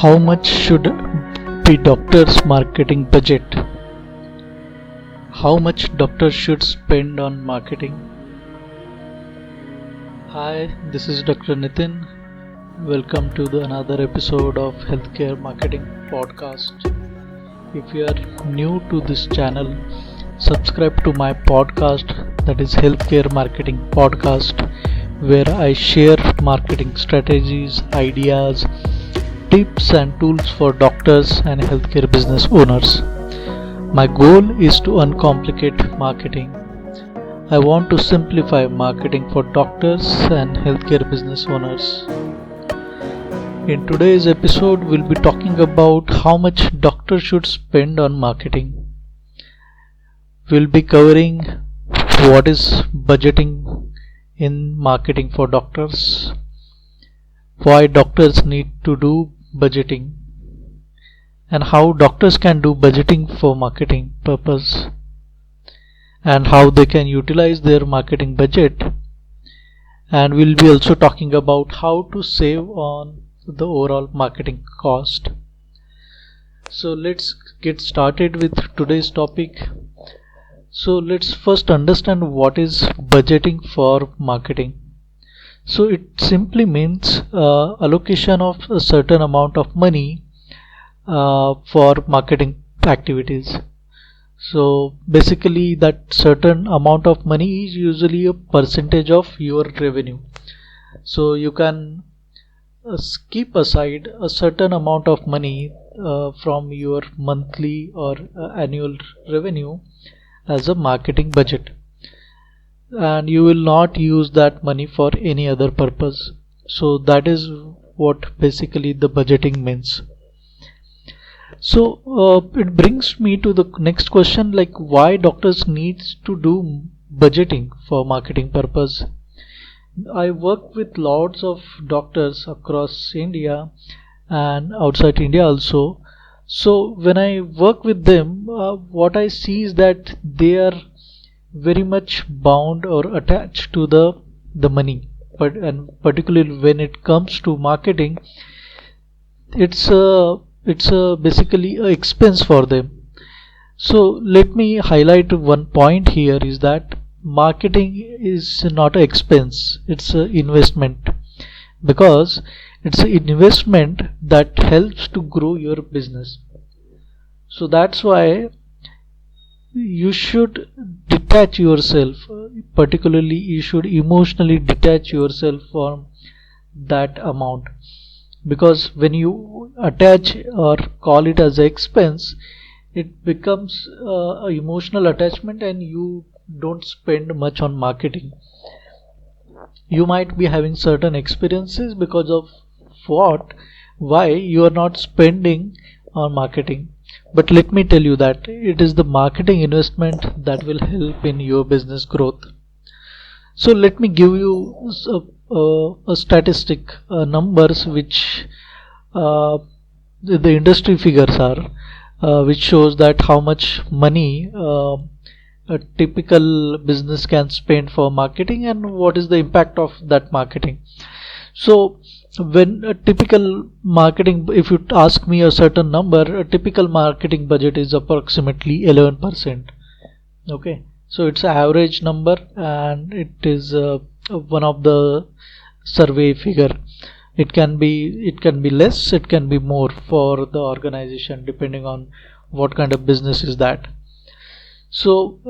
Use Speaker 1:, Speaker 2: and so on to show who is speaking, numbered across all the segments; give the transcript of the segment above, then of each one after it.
Speaker 1: How much should be doctor's marketing budget? How much doctors should spend on marketing? Hi, this is Dr. Nitin. Welcome to another episode of Healthcare Marketing Podcast. If you are new to this channel, subscribe to my podcast, that is Healthcare Marketing Podcast, where I share marketing strategies, ideas, tips and tools for doctors and healthcare business owners. My goal is to uncomplicate marketing. I want to simplify marketing for doctors and healthcare business owners. In today's episode, we'll be talking about how much doctors should spend on marketing. We'll be covering what is budgeting in marketing for doctors, why doctors need to do budgeting, and how doctors can do budgeting for marketing purpose, and how they can utilize their marketing budget. And we'll be also talking about how to save on the overall marketing cost. So let's get started with today's topic. So let's first understand what is budgeting for marketing. So it simply means allocation of a certain amount of money for marketing activities. So basically that certain amount of money is usually a percentage of your revenue. So you can keep aside a certain amount of money from your monthly or annual revenue as a marketing budget, and you will not use that money for any other purpose. So that is what basically the budgeting means. So it brings me to the next question, like why doctors needs to do budgeting for marketing purpose. I work with lots of doctors across India and outside India also. So when I work with them, what I see is that they are very much bound or attached to the money, and particularly when it comes to marketing, it's basically a expense for them. So let me highlight one point here, is that marketing is not an expense, it's an investment, because it's an investment that helps to grow your business. So that's why you should detach yourself, particularly you should emotionally detach yourself from that amount, because when you attach or call it as an expense, it becomes an emotional attachment and you don't spend much on marketing. You might be having certain experiences because of why you are not spending on marketing. But let me tell you that it is the marketing investment that will help in your business growth. So let me give you a statistic, numbers which the industry figures are, which shows that how much money a typical business can spend for marketing and what is the impact of that marketing. So when a typical marketing, if you ask me a certain number, a typical marketing budget is approximately 11%. Okay, so it's an average number and it is one of the survey figure. It can be less, it can be more for the organization depending on what kind of business is that. So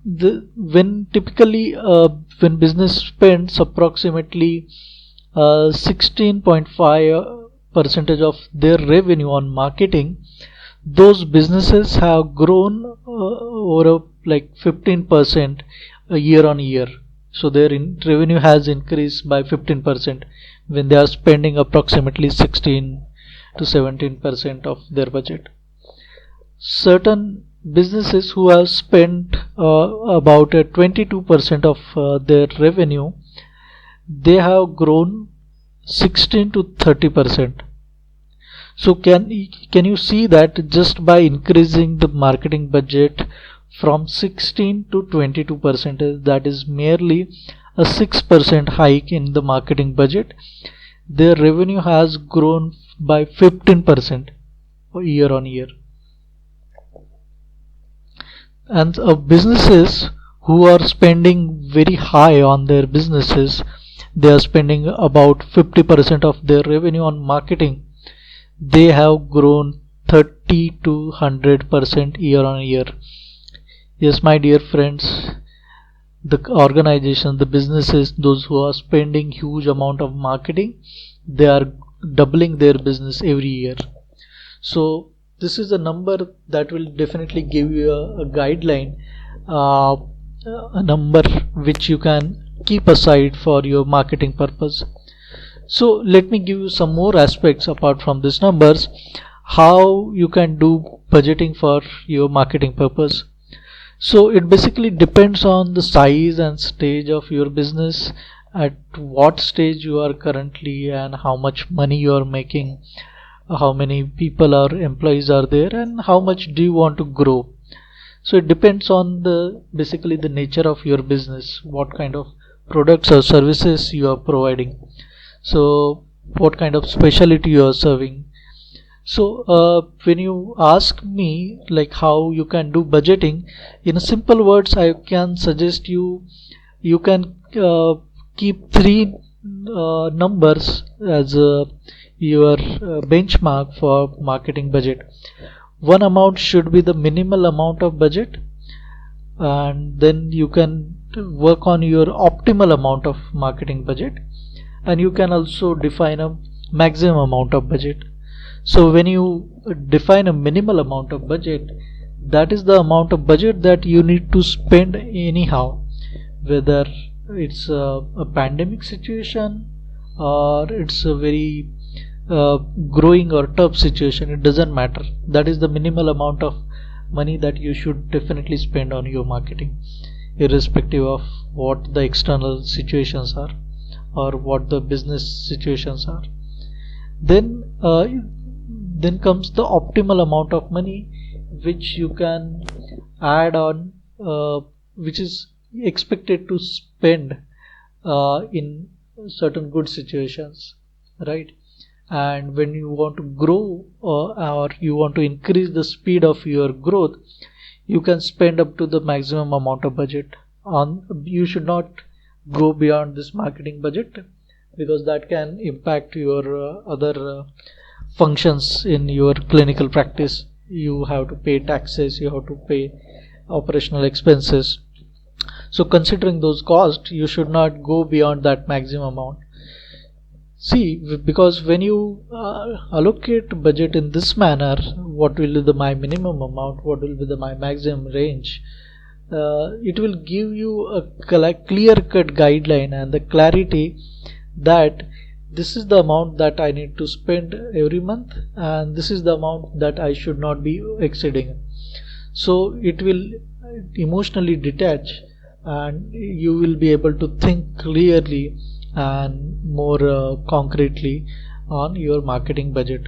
Speaker 1: when business spends approximately 16.5% of their revenue on marketing, those businesses have grown over like 15% year on year. So their revenue has increased by 15% when they are spending approximately 16 to 17% of their budget. Certain businesses who have spent about 22% of their revenue, they have grown 16 to 30%. So can you see that just by increasing the marketing budget from 16 to 22%, that is merely a 6% hike in the marketing budget, their revenue has grown by 15% year on year. And businesses who are spending very high on their businesses, they are spending about 50% of their revenue on marketing. They have grown 30 to 100% year on year. Yes, my dear friends, the organization, the businesses, those who are spending huge amount of marketing, they are doubling their business every year. So this is a number that will definitely give you a guideline, uh, a number which you can keep aside for your marketing purpose. So let me give you some more aspects apart from these numbers, how you can do budgeting for your marketing purpose. So it basically depends on the size and stage of your business, at what stage you are currently, and how much money you are making, how many people or employees are there, and how much do you want to grow. So it depends on the basically the nature of your business, what kind of products or services you are providing, so what kind of specialty you are serving. So when you ask me like how you can do budgeting, in simple words I can suggest you can keep three numbers as your benchmark for marketing budget. One amount should be the minimal amount of budget, and then you can work on your optimal amount of marketing budget, and you can also define a maximum amount of budget. So when you define a minimal amount of budget, that is the amount of budget that you need to spend anyhow, whether it's a pandemic situation or it's a very growing or tough situation, it doesn't matter. That is the minimal amount of money that you should definitely spend on your marketing, irrespective of what the external situations are or what the business situations are. Then comes the optimal amount of money which you can add on, which is expected to spend in certain good situations, right? And when you want to grow, or you want to increase the speed of your growth, you can spend up to the maximum amount of budget on. You should not go beyond this marketing budget, because that can impact your other functions in your clinical practice. You have to pay taxes, you have to pay operational expenses. So considering those costs, you should not go beyond that maximum amount. See, because when you allocate budget in this manner, what will be my minimum amount, what will be my maximum range, it will give you a clear cut guideline and the clarity that this is the amount that I need to spend every month, and this is the amount that I should not be exceeding. So it will emotionally detach, and you will be able to think clearly and more concretely on your marketing budget.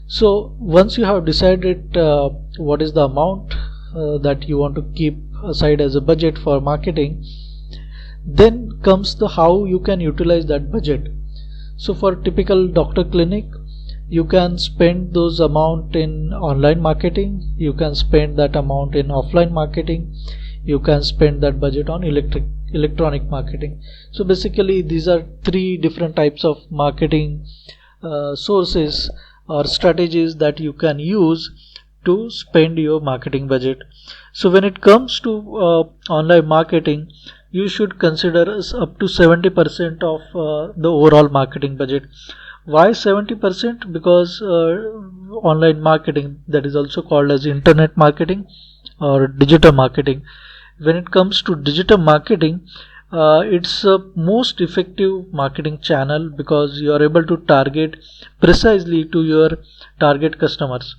Speaker 1: So once you have decided what is the amount that you want to keep aside as a budget for marketing, then comes the how you can utilize that budget. So for typical doctor clinic, you can spend those amount in online marketing, you can spend that amount in offline marketing, you can spend that budget on electronic marketing. So basically these are three different types of marketing sources or strategies that you can use to spend your marketing budget. So when it comes to online marketing, you should consider up to 70% of the overall marketing budget. Why 70%? Because online marketing, that is also called as internet marketing or digital marketing. When it comes to digital marketing, it's a most effective marketing channel, because you are able to target precisely to your target customers.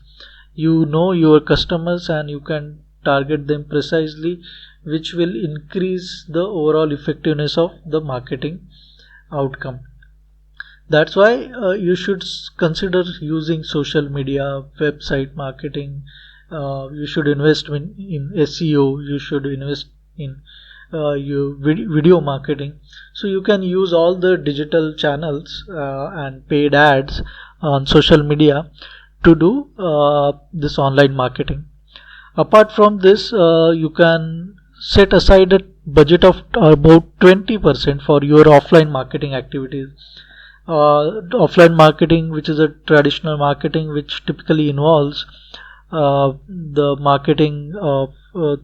Speaker 1: You know your customers and you can target them precisely, which will increase the overall effectiveness of the marketing outcome. That's why you should consider using social media, website marketing. You should invest in SEO, you should invest in video marketing. So you can use all the digital channels and paid ads on social media to do this online marketing. Apart from this, you can set aside a budget of about 20% for your offline marketing activities. Offline marketing, which is a traditional marketing, which typically involves the marketing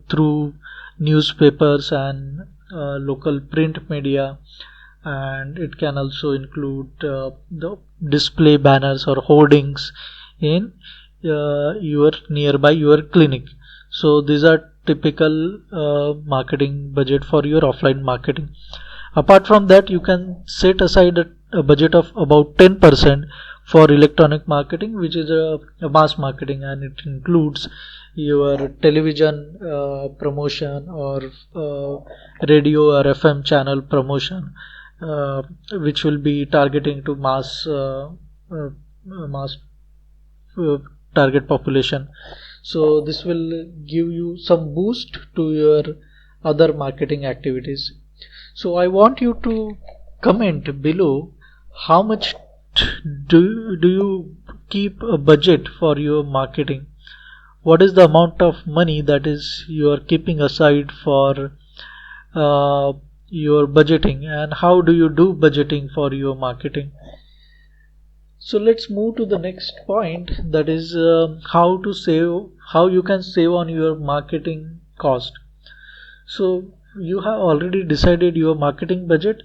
Speaker 1: through newspapers and local print media, and it can also include the display banners or hoardings in your nearby your clinic. So these are typical marketing budget for your offline marketing. Apart from that, you can set aside a budget of about 10% for electronic marketing, which is a mass marketing, and it includes your television promotion or radio or FM channel promotion, which will be targeting to mass uh, target population. So this will give you some boost to your other marketing activities. So I want you to comment below how much do you keep a budget for your marketing. What is the amount of money that is you are keeping aside for your budgeting, and how do you do budgeting for your marketing? So let's move to the next point, that is how you can save on your marketing cost. So you have already decided your marketing budget.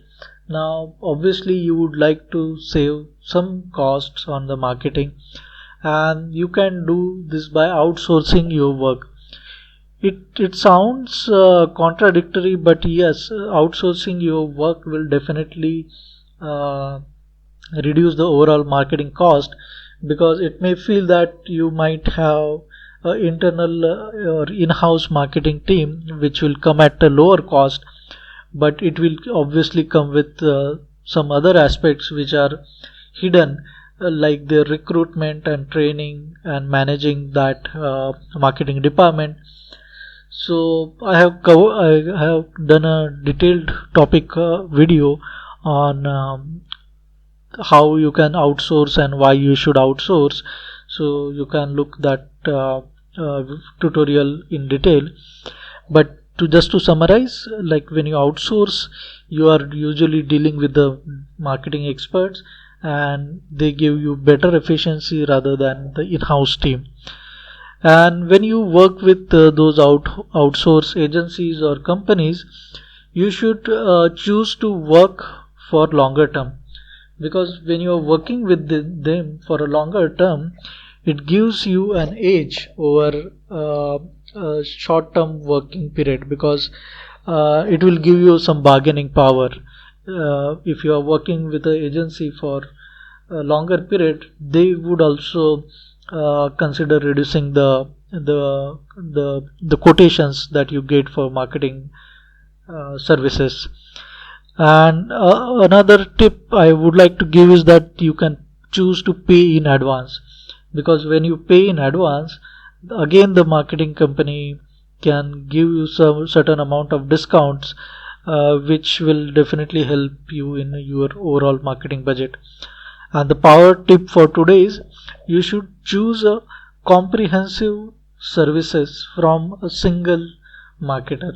Speaker 1: Now obviously you would like to save some costs on the marketing, and you can do this by outsourcing your work. It sounds contradictory, but yes, outsourcing your work will definitely uh, reduce the overall marketing cost, because it may feel that you might have an internal or in-house marketing team which will come at a lower cost, but it will obviously come with some other aspects which are hidden, like the recruitment and training and managing that marketing department. So I have done a detailed topic video on how you can outsource and why you should outsource. So you can look that tutorial in detail. But just to summarize, like when you outsource, you are usually dealing with the marketing experts, and they give you better efficiency rather than the in-house team. And when you work with those outsource agencies or companies, you should choose to work for longer term, because when you are working with them for a longer term, it gives you an edge over a short term working period, because it will give you some bargaining power. If you are working with an agency for a longer period, they would also consider reducing the quotations that you get for marketing services. And another tip I would like to give is that you can choose to pay in advance, because when you pay in advance, again the marketing company can give you some certain amount of discounts, which will definitely help you in your overall marketing budget. And the power tip for today is you should choose a comprehensive services from a single marketer,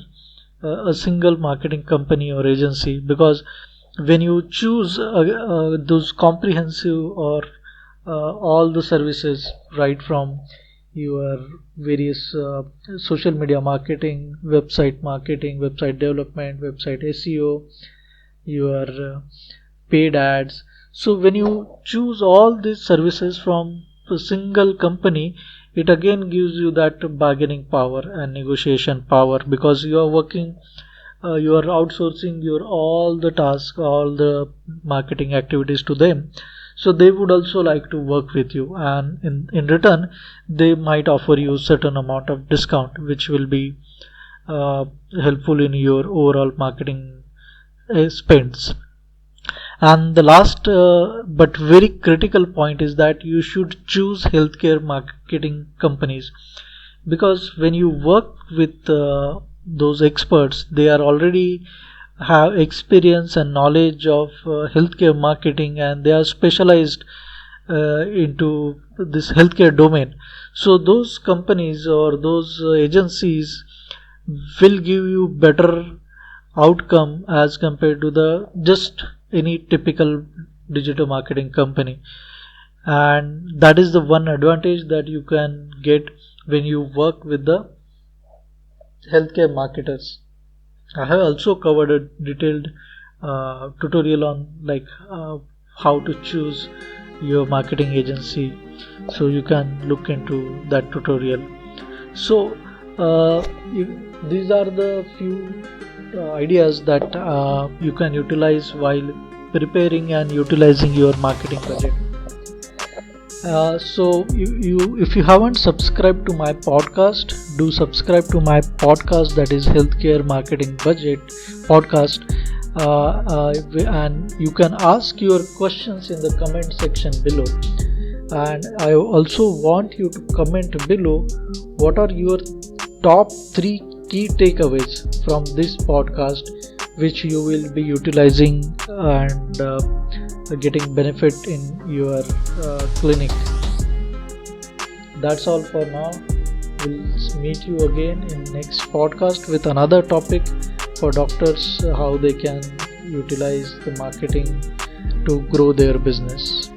Speaker 1: a single marketing company or agency, because when you choose those comprehensive or all the services, right from your various social media marketing, website development, website SEO, your paid ads. So when you choose all these services from a single company, it again gives you that bargaining power and negotiation power, because you are working, you are outsourcing your all the tasks, all the marketing activities to them. So they would also like to work with you, and in return they might offer you certain amount of discount, which will be helpful in your overall marketing spends. And the last but very critical point is that you should choose healthcare marketing companies, because when you work with those experts, they are already have experience and knowledge of healthcare marketing, and they are specialized into this healthcare domain. So those companies or those agencies will give you better outcome as compared to the just any typical digital marketing company. And that is the one advantage that you can get when you work with the healthcare marketers. I have also covered a detailed tutorial on how to choose your marketing agency, so you can look into that tutorial. So these are the few ideas that you can utilize while preparing and utilizing your marketing budget. So you if you haven't subscribed to my podcast, do subscribe to my podcast, that is Healthcare Marketing Budget podcast. And you can ask your questions in the comment section below, and I also want you to comment below what are your top 3 key takeaways from this podcast which you will be utilizing and getting benefit in your clinic. That's all for now. We'll meet you again in next podcast with another topic for doctors, how they can utilize the marketing to grow their business.